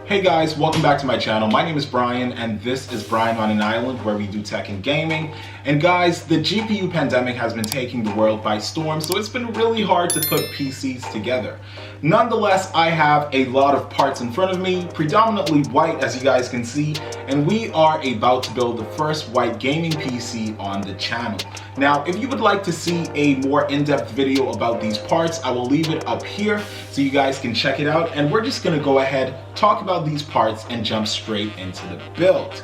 Hey guys, welcome back to my channel. My name is Brian and this is Brian on an Island, where we do tech and gaming. And guys, the GPU pandemic has been taking the world by storm, so it's been really hard to put PCs together. Nonetheless, I have a lot of parts in front of me, predominantly white as you guys can see, and we are about to build the first white gaming PC on the channel. Now, if you would like to see a more in-depth video about these parts, I will leave it up here so you guys can check it out, and we're just gonna go ahead, talk about these parts and jump straight into the build.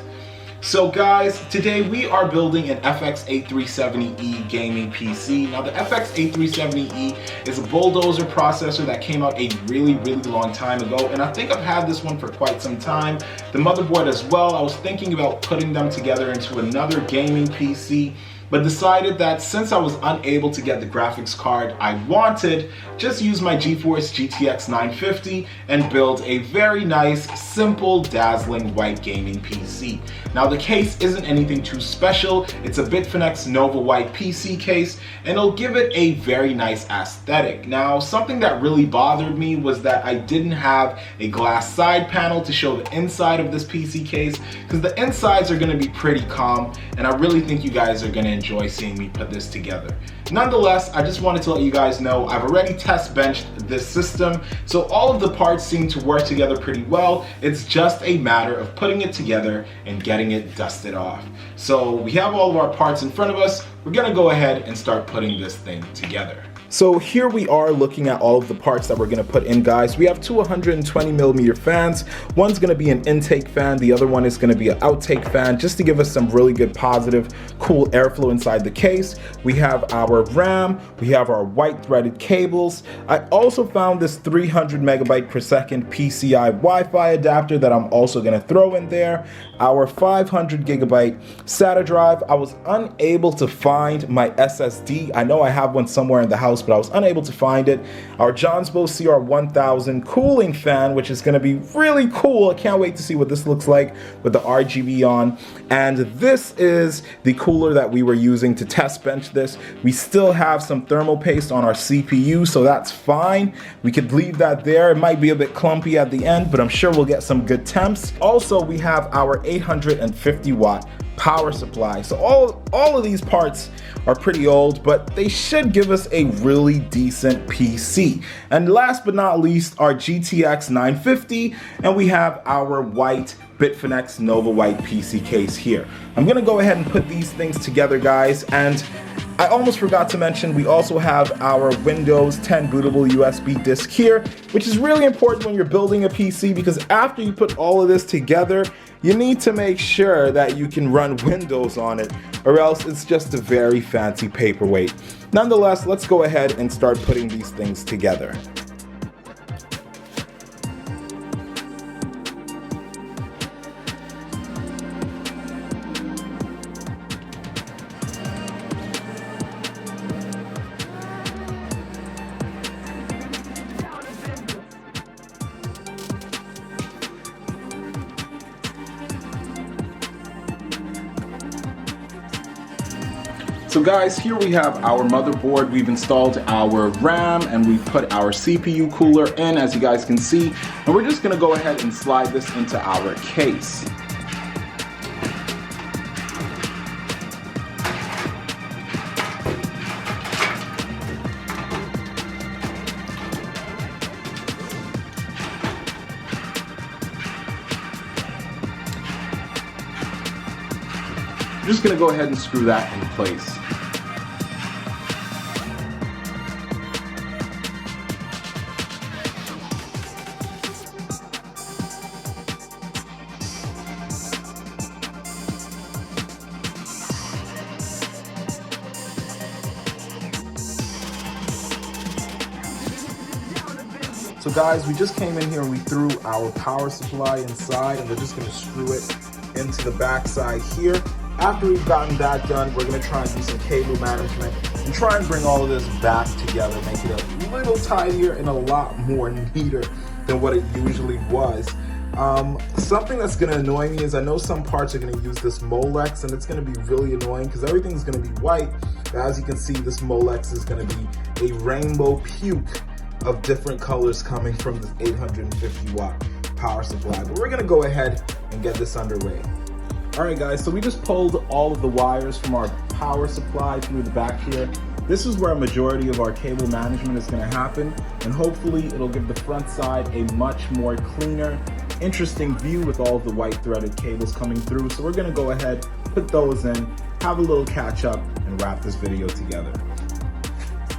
So guys, today we are building an FX 8370E gaming PC. Now the FX 8370E is a bulldozer processor that came out a really long time ago, and I think I've had this one for quite some time. The motherboard as well. I was thinking about putting them together into another gaming PC, but decided that since I was unable to get the graphics card I wanted, just use my GeForce GTX 950 and build a very nice, simple, dazzling white gaming PC. Now the case isn't anything too special. It's a Bitfinex Nova White PC case, and it'll give it a very nice aesthetic. Now, something that really bothered me was that I didn't have a glass side panel to show the inside of this PC case, because the insides are gonna be pretty calm, and I really think you guys are gonna enjoy seeing me put this together. Nonetheless, I just wanted to let you guys know I've already test benched this system, so all of the parts seem to work together pretty well. It's just a matter of putting it together and getting it dusted off. So we have all of our parts in front of us. We're gonna go ahead and start putting this thing together. So here we are looking at all of the parts that we're gonna put in, guys. We have two 120mm fans. One's gonna be an intake fan, the other one is gonna be an outtake fan, just to give us some really good positive, cool airflow inside the case. We have our RAM, we have our white threaded cables. I also found this 300 megabyte per second PCI Wi-Fi adapter that I'm also gonna throw in there. Our 500 gigabyte SATA drive. I was unable to find my SSD. I know I have one somewhere in the house, but I was unable to find it. Our Johnsbo CR1000 cooling fan, which is going to be really cool. I can't wait to see what this looks like with the RGB on. And this is the cooler that we were using to test bench this. We still have some thermal paste on our CPU, so that's fine. We could leave that there. It might be a bit clumpy at the end, but I'm sure we'll get some good temps. Also, we have our 850 watt power supply. So all of these parts are pretty old, but they should give us a really decent PC. And last but not least, our GTX 950, and we have our white Bitfinex Nova White PC case here. I'm gonna go ahead and put these things together, guys, and I almost forgot to mention we also have our Windows 10 bootable USB disk here, which is really important when you're building a PC, because after you put all of this together, you need to make sure that you can run Windows on it, or else it's just a very fancy paperweight. Nonetheless, let's go ahead and start putting these things together. So guys, here we have our motherboard. We've installed our RAM and we've put our CPU cooler in, as you guys can see, and we're just gonna go ahead and slide this into our case. I'm just gonna go ahead and screw that into place. So guys, we just came in here and we threw our power supply inside, and we're just gonna screw it into the back side here. After we've gotten that done, we're gonna try and do some cable management and try and bring all of this back together, make it a little tidier and a lot more neater than what it usually was. Something that's gonna annoy me is I know some parts are gonna use this Molex, and it's gonna be really annoying because everything's gonna be white. But as you can see, this Molex is gonna be a rainbow puke of different colors coming from this 850 watt power supply. But we're gonna go ahead and get this underway. All right guys, so we just pulled all of the wires from our power supply through the back here. This is where a majority of our cable management is gonna happen, and hopefully it'll give the front side a much more cleaner, interesting view with all of the white threaded cables coming through. So we're gonna go ahead, put those in, have a little catch up, and wrap this video together.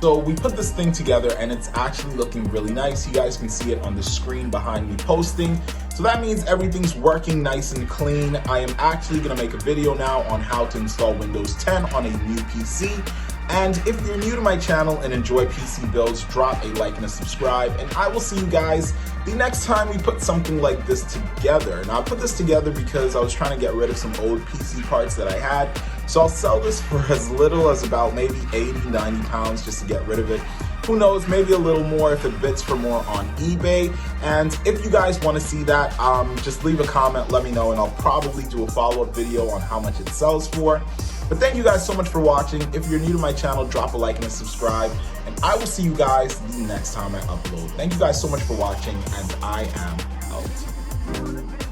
So we put this thing together and it's actually looking really nice. You guys can see it on the screen behind me posting. So that means everything's working nice and clean. I am actually gonna make a video now on how to install Windows 10 on a new PC. And if you're new to my channel and enjoy PC builds, drop a like and a subscribe, and I will see you guys the next time we put something like this together. Now I put this together because I was trying to get rid of some old PC parts that I had. So I'll sell this for as little as about maybe 80, 90 pounds just to get rid of it. Who knows, maybe a little more if it bids for more on eBay. And if you guys want to see that, just leave a comment, let me know, and I'll probably do a follow-up video on how much it sells for. But thank you guys so much for watching. If you're new to my channel, drop a like and a subscribe, and I will see you guys the next time I upload. Thank you guys so much for watching, and I am out.